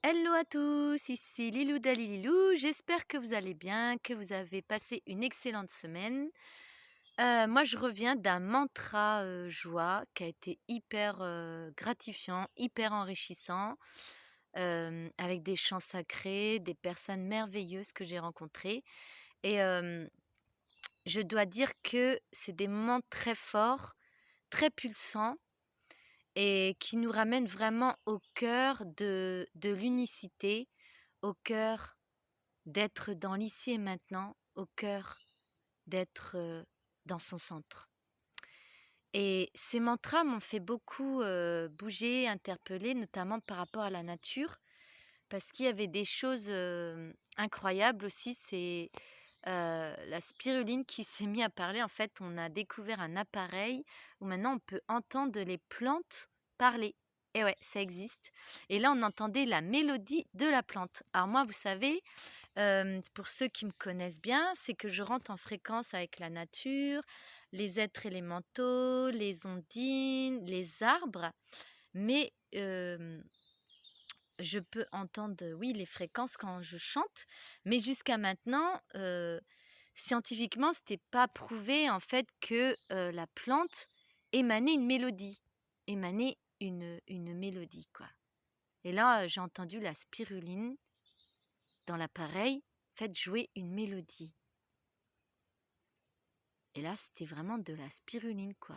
Hello à tous, ici Lilou Dalililou. J'espère que vous allez bien, que vous avez passé une excellente semaine. Moi, je reviens d'un mantra joie qui a été hyper gratifiant, hyper enrichissant, avec des chants sacrés, des personnes merveilleuses que j'ai rencontrées. Et je dois dire que c'est des moments très forts, très pulsants et qui nous ramènent vraiment au cœur de l'unicité, au cœur d'être dans l'ici et maintenant, au cœur d'être dans son centre. Et ces mantras m'ont fait beaucoup bouger, interpeller, notamment par rapport à la nature, parce qu'il y avait des choses incroyables aussi. C'est la spiruline qui s'est mis à parler. En fait, on a découvert un appareil où maintenant on peut entendre les plantes parler. Et ouais, ça existe. Et là, on entendait la mélodie de la plante. Alors moi, vous savez, pour ceux qui me connaissent bien, c'est que je rentre en fréquence avec la nature, les êtres élémentaux, les ondines, les arbres, mais je peux entendre, oui, les fréquences quand je chante, mais jusqu'à maintenant, scientifiquement, c'était pas prouvé en fait que la plante émanait une mélodie, quoi. Et là, j'ai entendu la spiruline dans l'appareil, fait jouer une mélodie. Et là, c'était vraiment de la spiruline, quoi.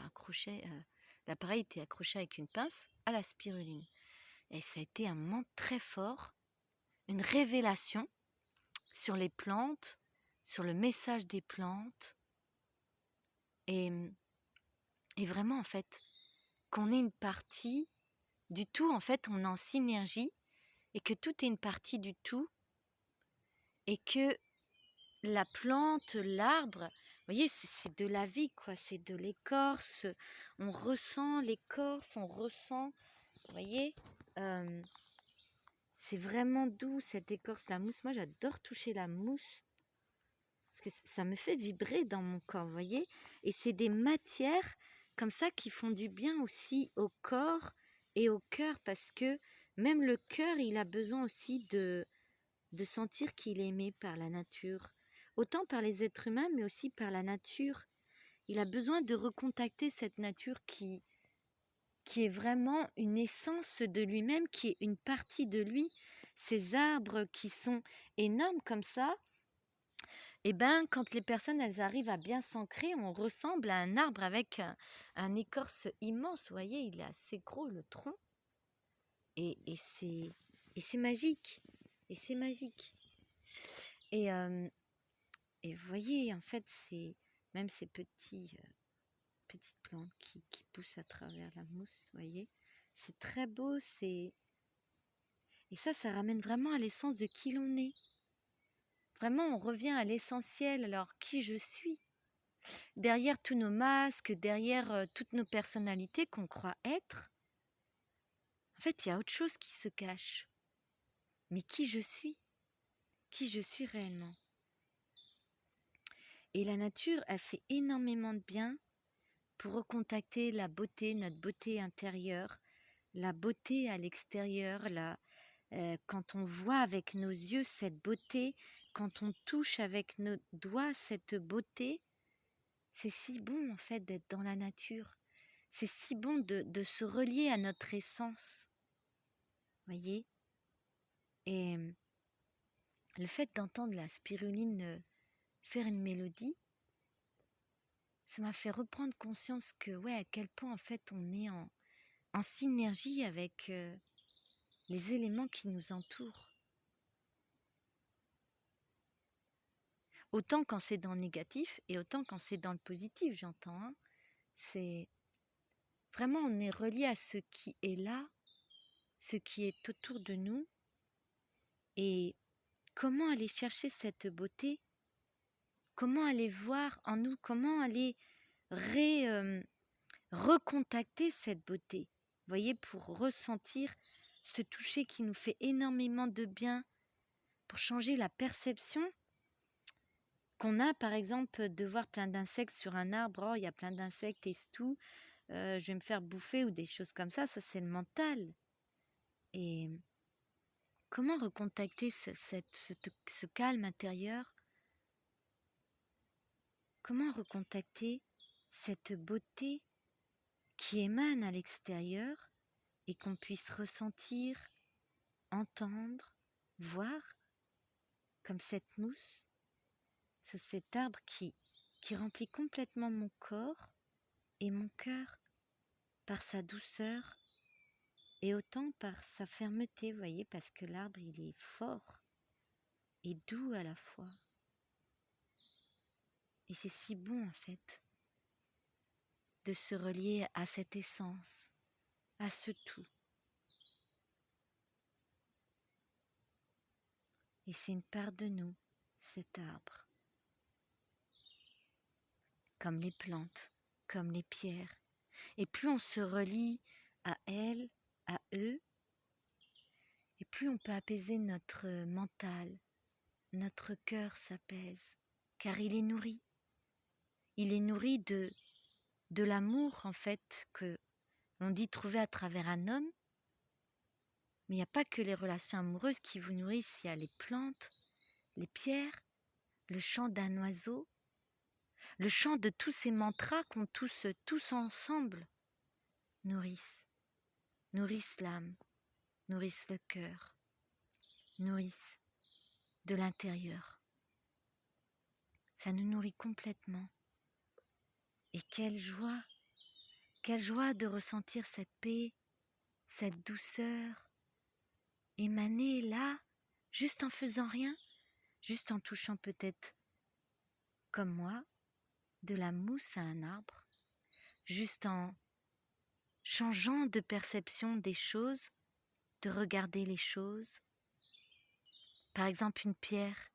L'appareil était accroché avec une pince à la spiruline. Et ça a été un moment très fort, une révélation sur les plantes, sur le message des plantes. Et, et vraiment, en fait, qu'on est une partie du tout, en fait, on est en synergie et que tout est une partie du tout et que la plante, l'arbre, vous voyez, c'est de la vie, quoi. C'est de l'écorce. On ressent l'écorce, on ressent, vous voyez, euh, c'est vraiment doux cette écorce, la mousse. Moi, j'adore toucher la mousse parce que ça me fait vibrer dans mon corps, vous voyez. Et c'est des matières comme ça qui font du bien aussi au corps et au cœur parce que même le cœur, il a besoin aussi de sentir qu'il est aimé par la nature, autant par les êtres humains, mais aussi par la nature. Il a besoin de recontacter cette nature qui est vraiment une essence de lui-même, qui est une partie de lui. Ces arbres qui sont énormes comme ça, et ben, quand les personnes elles arrivent à bien s'ancrer, on ressemble à un arbre avec un écorce immense. Vous voyez, il est assez gros le tronc, et, et c'est et c'est magique. Et c'est magique. Et, Et vous voyez, en fait, c'est même ces petites plantes qui poussent à travers la mousse, vous voyez. C'est très beau, et ça ramène vraiment à l'essence de qui l'on est. Vraiment, on revient à l'essentiel, alors qui je suis. Derrière tous nos masques, derrière toutes nos personnalités qu'on croit être, en fait, il y a autre chose qui se cache. Mais qui je suis réellement. Et la nature, elle fait énormément de bien pour recontacter la beauté, notre beauté intérieure, la beauté à l'extérieur, quand on voit avec nos yeux cette beauté, quand on touche avec nos doigts cette beauté, c'est si bon en fait d'être dans la nature. C'est si bon de se relier à notre essence, voyez. Et le fait d'entendre la spiruline faire une mélodie, ça m'a fait reprendre conscience que, ouais, à quel point en fait on est en synergie avec les éléments qui nous entourent. Autant quand c'est dans le négatif et autant quand c'est dans le positif, j'entends. Hein. C'est vraiment, on est relié à ce qui est là, ce qui est autour de nous. Et comment aller chercher cette beauté? Comment aller voir en nous? Comment aller recontacter cette beauté? Vous voyez, pour ressentir ce toucher qui nous fait énormément de bien, pour changer la perception qu'on a, par exemple, de voir plein d'insectes sur un arbre. Oh, il y a plein d'insectes et c'est tout. Je vais me faire bouffer ou des choses comme ça. Ça, c'est le mental. Et comment recontacter ce calme intérieur? Comment recontacter cette beauté qui émane à l'extérieur et qu'on puisse ressentir, entendre, voir, comme cette mousse, cet arbre qui remplit complètement mon corps et mon cœur par sa douceur et autant par sa fermeté, vous voyez, parce que l'arbre il est fort et doux à la fois. Et c'est si bon en fait de se relier à cette essence, à ce tout. Et c'est une part de nous, cet arbre. Comme les plantes, comme les pierres. Et plus on se relie à elles, à eux, et plus on peut apaiser notre mental, notre cœur s'apaise, car il est nourri. Il est nourri de l'amour, en fait, que on dit trouver à travers un homme. Mais il n'y a pas que les relations amoureuses qui vous nourrissent, il y a les plantes, les pierres, le chant d'un oiseau, le chant de tous ces mantras qu'on tous ensemble nourrissent l'âme, nourrissent le cœur, nourrissent de l'intérieur. Ça nous nourrit complètement. Et quelle joie de ressentir cette paix, cette douceur, émaner là, juste en faisant rien, juste en touchant peut-être, comme moi, de la mousse à un arbre, juste en changeant de perception des choses, de regarder les choses. Par exemple, une pierre,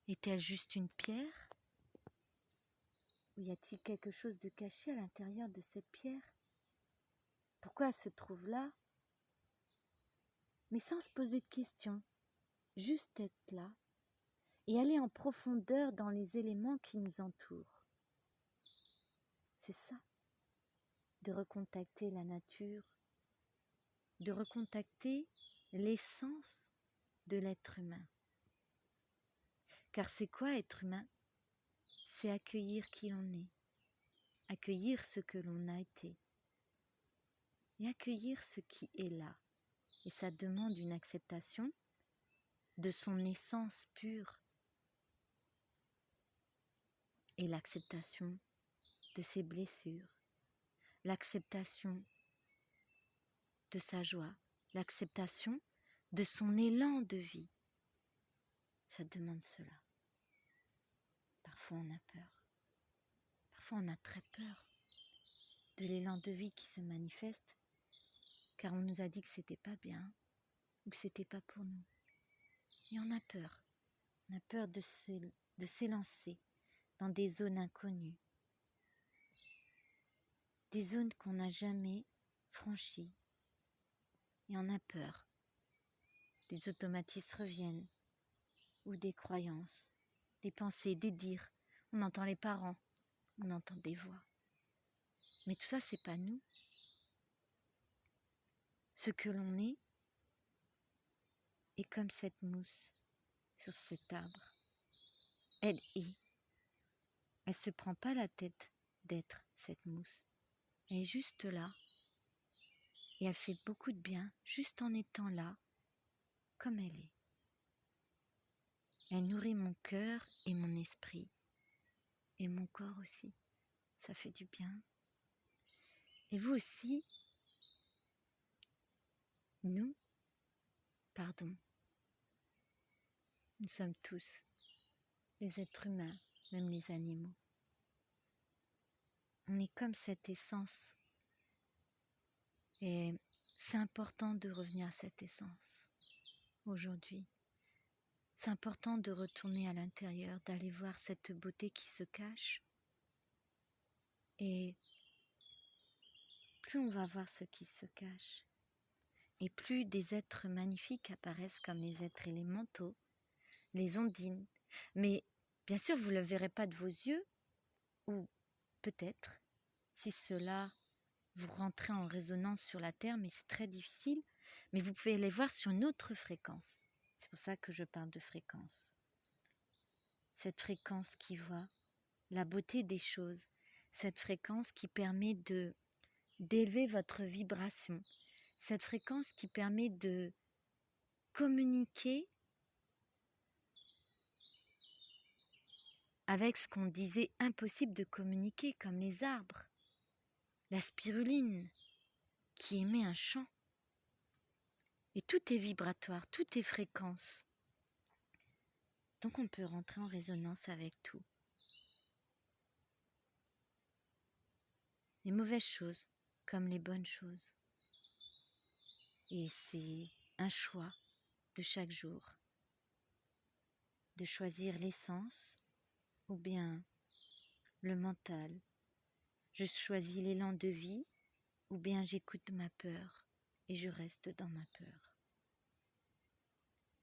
est-elle juste une pierre? Ou y a-t-il quelque chose de caché à l'intérieur de cette pierre? Pourquoi elle se trouve là? Mais sans se poser de questions, juste être là et aller en profondeur dans les éléments qui nous entourent. C'est ça, de recontacter la nature, de recontacter l'essence de l'être humain. Car c'est quoi être humain? C'est accueillir qui l'on est, accueillir ce que l'on a été et accueillir ce qui est là. Et ça demande une acceptation de son essence pure et l'acceptation de ses blessures, l'acceptation de sa joie, l'acceptation de son élan de vie. Ça demande cela. Parfois on a peur. Parfois on a très peur de l'élan de vie qui se manifeste car on nous a dit que c'était pas bien ou que c'était pas pour nous. Et on a peur. On a peur de s'élancer dans des zones inconnues, des zones qu'on n'a jamais franchies. Et on a peur. Des automatismes reviennent, ou des croyances, des pensées, des dires. On entend les parents, on entend des voix. Mais tout ça, c'est pas nous. Ce que l'on est comme cette mousse sur cet arbre. Elle est. Elle se prend pas la tête d'être cette mousse. Elle est juste là. Et elle fait beaucoup de bien juste en étant là, comme elle est. Elle nourrit mon cœur et mon esprit. Et mon corps aussi. Ça fait du bien. Et vous aussi, nous sommes tous, les êtres humains, même les animaux. On est comme cette essence. Et c'est important de revenir à cette essence aujourd'hui. C'est important de retourner à l'intérieur, d'aller voir cette beauté qui se cache. Et plus on va voir ce qui se cache, et plus des êtres magnifiques apparaissent comme les êtres élémentaux, les ondines. Mais bien sûr, vous ne le verrez pas de vos yeux, ou peut-être, si cela vous rentrez en résonance sur la terre, mais c'est très difficile, mais vous pouvez les voir sur une autre fréquence. C'est pour ça que je parle de fréquence. Cette fréquence qui voit la beauté des choses, cette fréquence qui permet d'élever votre vibration, cette fréquence qui permet de communiquer avec ce qu'on disait impossible de communiquer, comme les arbres, la spiruline qui émet un chant. Et tout est vibratoire, tout est fréquence. Donc on peut rentrer en résonance avec tout. Les mauvaises choses comme les bonnes choses. Et c'est un choix de chaque jour, de choisir l'essence ou bien le mental. Je choisis l'élan de vie ou bien j'écoute ma peur et je reste dans ma peur.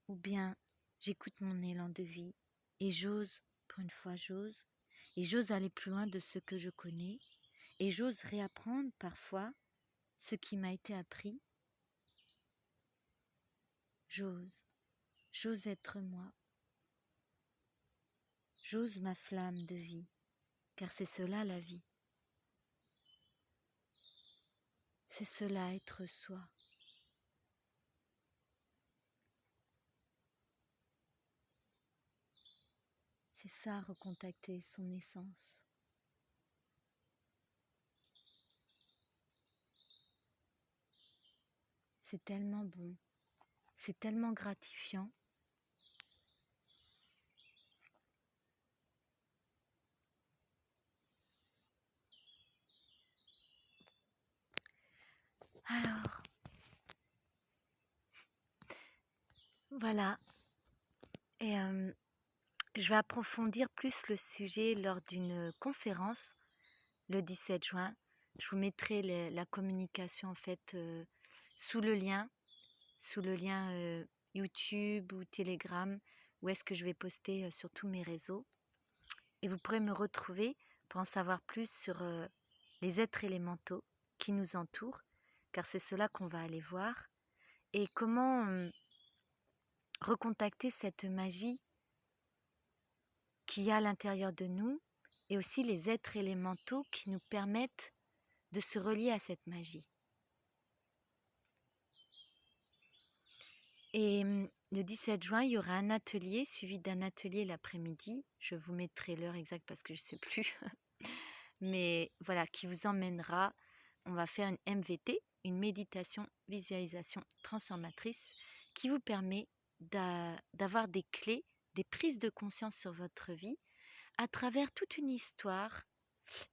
Ou bien j'écoute mon élan de vie et j'ose, pour une fois j'ose, et j'ose aller plus loin de ce que je connais et j'ose réapprendre parfois ce qui m'a été appris. J'ose être moi. J'ose ma flamme de vie, car c'est cela la vie. C'est cela être soi. C'est ça recontacter son essence. C'est tellement bon, c'est tellement gratifiant. Alors, voilà. Et je vais approfondir plus le sujet lors d'une conférence le 17 juin. Je vous mettrai la communication en fait sous le lien YouTube ou Telegram, où est-ce que je vais poster sur tous mes réseaux. Et vous pourrez me retrouver pour en savoir plus sur les êtres élémentaux qui nous entourent, car c'est cela qu'on va aller voir, et comment recontacter cette magie qu'il y a à l'intérieur de nous, et aussi les êtres élémentaux qui nous permettent de se relier à cette magie. Et le 17 juin, il y aura un atelier suivi d'un atelier l'après-midi. Je vous mettrai l'heure exacte parce que je ne sais plus. Mais voilà, qui vous emmènera. On va faire une MVT, une méditation visualisation transformatrice, qui vous permet d'avoir des clés, des prises de conscience sur votre vie à travers toute une histoire.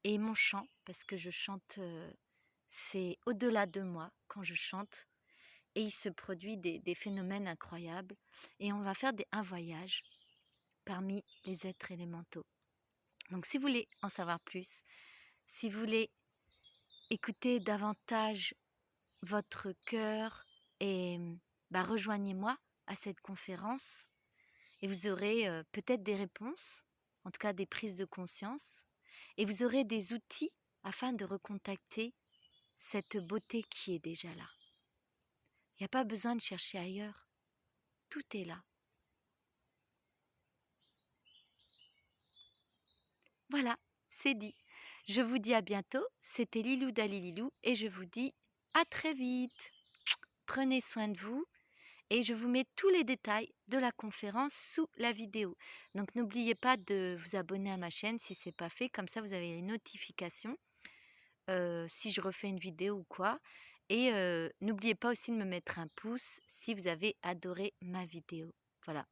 Et mon chant, parce que je chante, c'est au-delà de moi quand je chante. Et il se produit des phénomènes incroyables. Et on va faire un voyage parmi les êtres élémentaux. Donc si vous voulez en savoir plus, si vous voulez écouter davantage votre cœur, et rejoignez-moi à cette conférence. Et vous aurez peut-être des réponses, en tout cas des prises de conscience. Et vous aurez des outils afin de recontacter cette beauté qui est déjà là. Il n'y a pas besoin de chercher ailleurs. Tout est là. Voilà, c'est dit. Je vous dis à bientôt. C'était Lilou Dalililou et je vous dis à très vite. Prenez soin de vous et je vous mets tous les détails de la conférence sous la vidéo. Donc n'oubliez pas de vous abonner à ma chaîne si ce n'est pas fait. Comme ça, vous avez les notifications si je refais une vidéo ou quoi. Et n'oubliez pas aussi de me mettre un pouce si vous avez adoré ma vidéo. Voilà.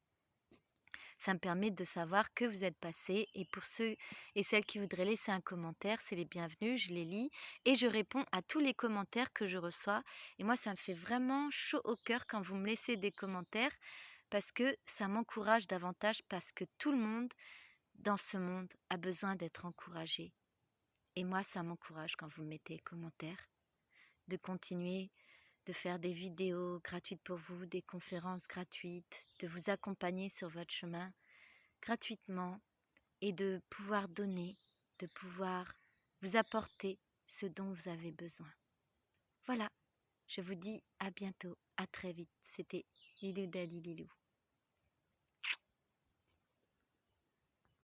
Ça me permet de savoir que vous êtes passé. Et pour ceux et celles qui voudraient laisser un commentaire, c'est les bienvenus. Je les lis et je réponds à tous les commentaires que je reçois. Et moi, ça me fait vraiment chaud au cœur quand vous me laissez des commentaires parce que ça m'encourage davantage, parce que tout le monde dans ce monde a besoin d'être encouragé. Et moi, ça m'encourage quand vous mettez des commentaires, de continuer de faire des vidéos gratuites pour vous, des conférences gratuites, de vous accompagner sur votre chemin gratuitement et de pouvoir donner, de pouvoir vous apporter ce dont vous avez besoin. Voilà, je vous dis à bientôt. À très vite. C'était Lilou Dalililou.